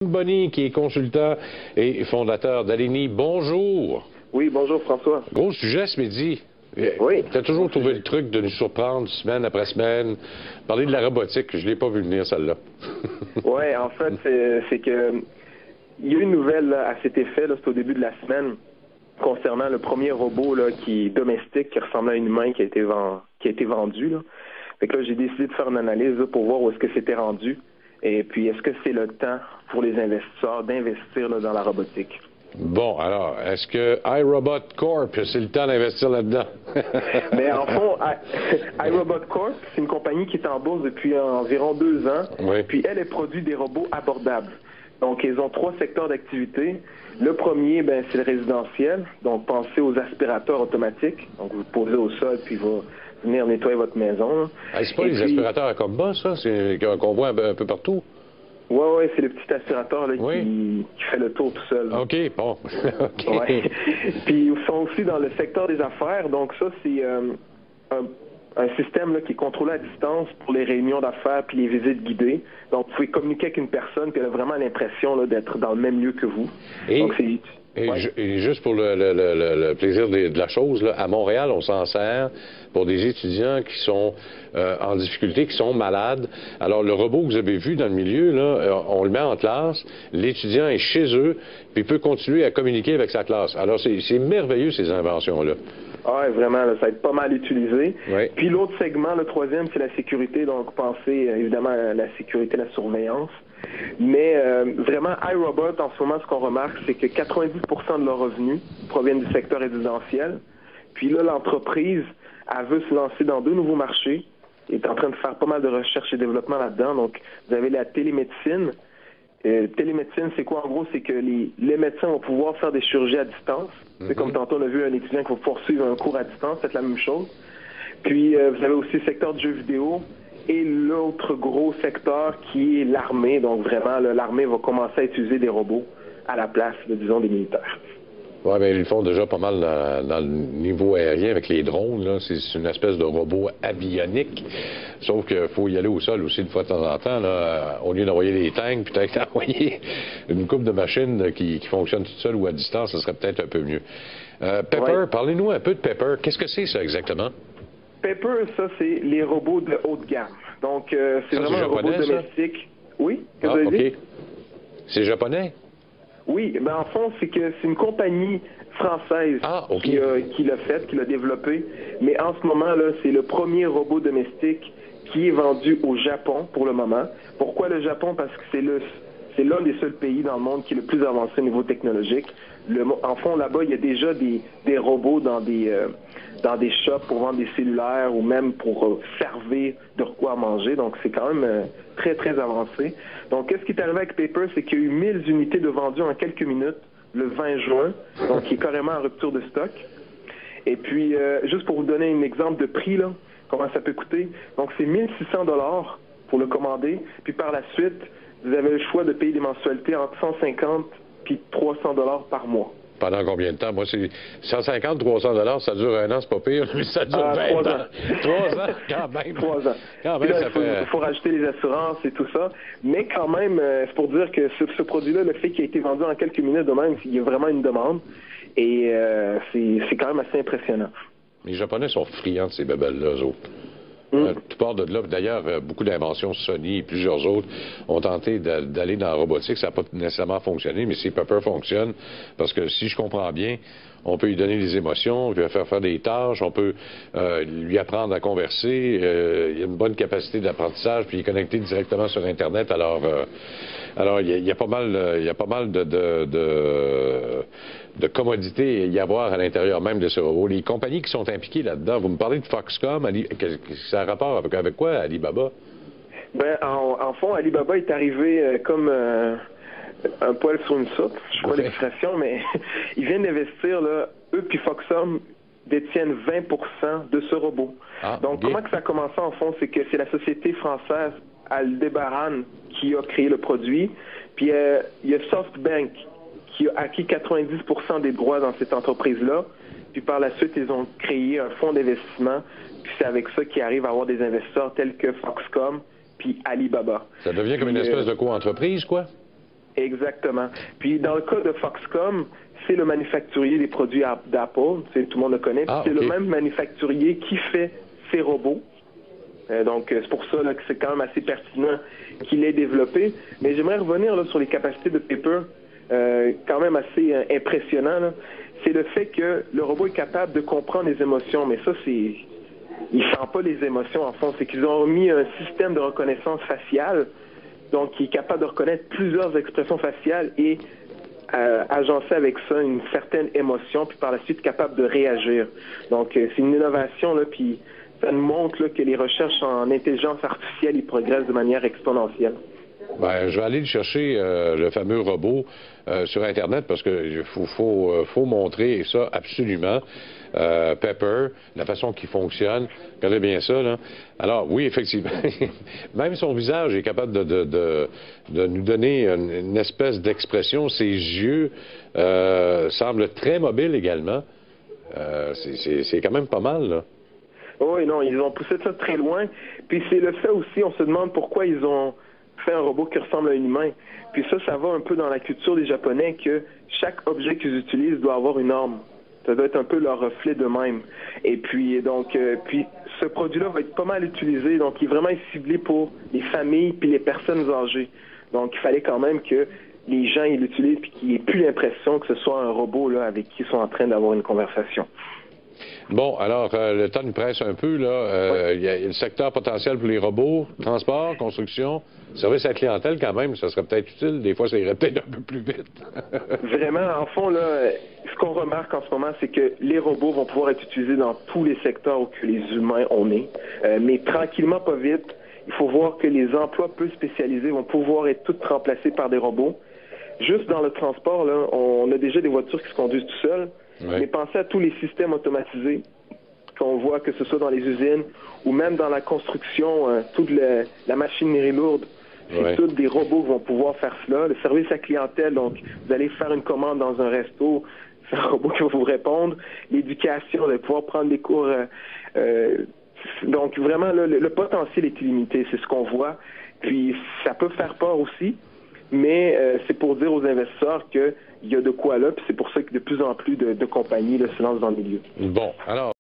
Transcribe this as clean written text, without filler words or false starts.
Bonny, qui est consultant et fondateur d'Alini. Bonjour. Oui, bonjour François. Gros sujet ce midi. Oui. Tu as toujours trouvé le truc de nous surprendre semaine après semaine. Parler de la robotique, je ne l'ai pas vu venir celle-là. Oui, en fait, c'est que il y a eu une nouvelle là, à cet effet, c'est au début de la semaine, concernant le premier robot là, qui est domestique, qui ressemble à une humain qui a été vendu. Là. Fait que là, j'ai décidé de faire une analyse là, pour voir où est-ce que c'était rendu. Et puis, est-ce que c'est le temps pour les investisseurs d'investir là, dans la robotique? Bon, alors, est-ce que iRobot Corp, c'est le temps d'investir là-dedans? Mais en fond, iRobot Corp, c'est une compagnie qui est en bourse depuis environ 2 ans. Oui. Puis elle produit des robots abordables. Donc, ils ont 3 secteurs d'activité. Le premier, c'est le résidentiel. Donc, pensez aux aspirateurs automatiques. Donc, vous le posez au sol, puis il va venir nettoyer votre maison. C'est pas les aspirateurs à combat, ça? C'est qu'on voit un peu partout? Oui, c'est le petit aspirateur là, oui. qui fait le tour tout seul. Là. OK, bon. OK. Ouais. Puis ils sont aussi dans le secteur des affaires. Donc ça, c'est un système là, qui est contrôlé à distance pour les réunions d'affaires puis les visites guidées. Donc vous pouvez communiquer avec une personne qui a vraiment l'impression d'être dans le même lieu que vous. Donc c'est... Et juste pour le plaisir de la chose, là, à Montréal, on s'en sert pour des étudiants qui sont en difficulté, qui sont malades. Alors, le robot que vous avez vu dans le milieu, là, on le met en classe, l'étudiant est chez eux, puis il peut continuer à communiquer avec sa classe. Alors, c'est merveilleux, ces inventions-là. Ah, vraiment, là, ça va être pas mal utilisé. Oui. Puis l'autre segment, le troisième, c'est la sécurité. Donc, pensez évidemment à la sécurité, la surveillance. Mais vraiment, iRobot, en ce moment, ce qu'on remarque, c'est que 90% de leurs revenus proviennent du secteur résidentiel. Puis là, l'entreprise, elle veut se lancer dans 2 nouveaux marchés. Elle est en train de faire pas mal de recherche et développement là-dedans. Donc, vous avez la télémédecine. Télémédecine, c'est quoi en gros? C'est que les médecins vont pouvoir faire des chirurgies à distance. C'est comme tantôt on a vu un étudiant qui va poursuivre un cours à distance, c'est la même chose. Puis vous avez aussi le secteur du jeu vidéo et l'autre gros secteur qui est l'armée. Donc vraiment, l'armée va commencer à utiliser des robots à la place, disons, des militaires. Oui, mais ils le font déjà pas mal dans le niveau aérien avec les drones. Là. C'est une espèce de robot avionique. Sauf qu'il faut y aller au sol aussi de fois de temps en temps. Là, au lieu d'envoyer des tanks, peut-être envoyer une couple de machines qui fonctionnent toutes seules ou à distance, ça serait peut-être un peu mieux. Pepper, parlez-nous un peu de Pepper. Qu'est-ce que c'est ça exactement? Pepper, ça, c'est les robots de haute gamme. Donc, c'est vraiment un robot domestique. Ça? Oui, qu'est-ce que vous avez dit? C'est japonais? Oui, en fond, c'est que c'est une compagnie française qui l'a fait, qui l'a développé. Mais en ce moment, là, c'est le premier robot domestique qui est vendu au Japon pour le moment. Pourquoi le Japon? Parce que c'est l'un des seuls pays dans le monde qui est le plus avancé au niveau technologique. En fond, là-bas, il y a déjà des robots dans des shops pour vendre des cellulaires ou même pour servir de quoi manger. Donc, c'est quand même très, très avancé. Donc, qu'est-ce qui est arrivé avec Pepper? C'est qu'il y a eu 1000 unités de vendues en quelques minutes le 20 juin, donc qui est carrément en rupture de stock. Et puis, juste pour vous donner un exemple de prix, là, comment ça peut coûter. Donc, c'est 1600 $ pour le commander. Puis, par la suite, vous avez le choix de payer des mensualités entre 150 puis 300 $ par mois. Pendant combien de temps? Moi, c'est 150, 300 $, ça dure 1 an, c'est pas pire, mais ça dure 20 ans. 3 ans, quand même. 3 ans. Quand même, là, il faut rajouter les assurances et tout ça. Mais quand même, c'est pour dire que ce produit-là, le fait qu'il a été vendu en quelques minutes de même, il y a vraiment une demande. Et c'est quand même assez impressionnant. Les Japonais sont friands de ces bébelles-là, eux autres. Tout part de là. D'ailleurs, beaucoup d'inventions, Sony et plusieurs autres ont tenté d'aller dans la robotique. Ça n'a pas nécessairement fonctionné, mais si Pepper fonctionne, parce que si je comprends bien, on peut lui donner des émotions, on peut lui faire des tâches, on peut lui apprendre à converser. Il a une bonne capacité d'apprentissage, puis il est connecté directement sur Internet. Alors il y a pas mal de commodités à y avoir à l'intérieur même de ce robot. Les compagnies qui sont impliquées là-dedans, vous me parlez de Foxconn, ça a rapport avec quoi, Alibaba? En fond, Alibaba est arrivé comme un poil sur une soupe, je sais pas l'expression, mais ils viennent d'investir, là, eux puis Foxconn détiennent 20% de ce robot. Donc, comment que ça a commencé en fond? C'est que c'est la société française Aldebaran qui a créé le produit, puis il y a SoftBank qui a acquis 90% des droits dans cette entreprise-là. Puis par la suite, ils ont créé un fonds d'investissement. Puis c'est avec ça qu'ils arrivent à avoir des investisseurs tels que Foxconn puis Alibaba. Ça devient comme une espèce de co-entreprise, quoi? Exactement. Puis dans le cas de Foxconn, c'est le manufacturier des produits d'Apple, tout le monde le connaît. C'est le même manufacturier qui fait ces robots. Donc c'est pour ça là, que c'est quand même assez pertinent qu'il ait développé. Mais j'aimerais revenir là, sur les capacités de Pepper, quand même assez impressionnant. C'est le fait que le robot est capable de comprendre les émotions. Mais ça, il ne sent pas les émotions en fond. C'est qu'ils ont mis un système de reconnaissance faciale, donc qui est capable de reconnaître plusieurs expressions faciales et agencer avec ça une certaine émotion, puis par la suite capable de réagir. Donc c'est une innovation, là, puis ça nous montre là, que les recherches en intelligence artificielle ils progressent de manière exponentielle. Ben, je vais aller le chercher, le fameux robot, sur Internet, parce qu'il faut montrer ça absolument. Pepper, la façon qu'il fonctionne, regardez bien ça, là. Alors, oui, effectivement, même son visage est capable de nous donner une espèce d'expression. Ses yeux semblent très mobiles également. C'est quand même pas mal, là. Oui, non, ils ont poussé ça très loin. Puis c'est le fait aussi, on se demande pourquoi ils ont fait un robot qui ressemble à un humain. Puis ça va un peu dans la culture des Japonais que chaque objet qu'ils utilisent doit avoir une âme. Ça doit être un peu leur reflet d'eux-mêmes. Et puis, donc, puis ce produit-là va être pas mal utilisé. Donc, il est vraiment ciblé pour les familles puis les personnes âgées. Donc, il fallait quand même que les gens ils l'utilisent puis qu'il n'y ait plus l'impression que ce soit un robot là, avec qui ils sont en train d'avoir une conversation. Bon, alors, le temps nous presse un peu, là. Il y a le secteur potentiel pour les robots, transport, construction, service à la clientèle, quand même, ça serait peut-être utile. Des fois, ça irait peut-être un peu plus vite. Vraiment, en fond, là, ce qu'on remarque en ce moment, c'est que les robots vont pouvoir être utilisés dans tous les secteurs où que les humains ont né. Mais tranquillement, pas vite, il faut voir que les emplois peu spécialisés vont pouvoir être tous remplacés par des robots. Juste dans le transport, là, on a déjà des voitures qui se conduisent tout seules. Oui. Mais pensez à tous les systèmes automatisés qu'on voit, que ce soit dans les usines ou même dans la construction, toute la machinerie lourde. C'est tous des robots qui vont pouvoir faire cela. Le service à clientèle, donc vous allez faire une commande dans un resto, c'est un robot qui va vous répondre. L'éducation, de pouvoir prendre des cours. Donc vraiment, là, le potentiel est illimité, c'est ce qu'on voit. Puis ça peut faire peur aussi. Mais c'est pour dire aux investisseurs qu'il y a de quoi là, puis c'est pour ça que de plus en plus de compagnies là, se lancent dans le milieu. Bon, alors...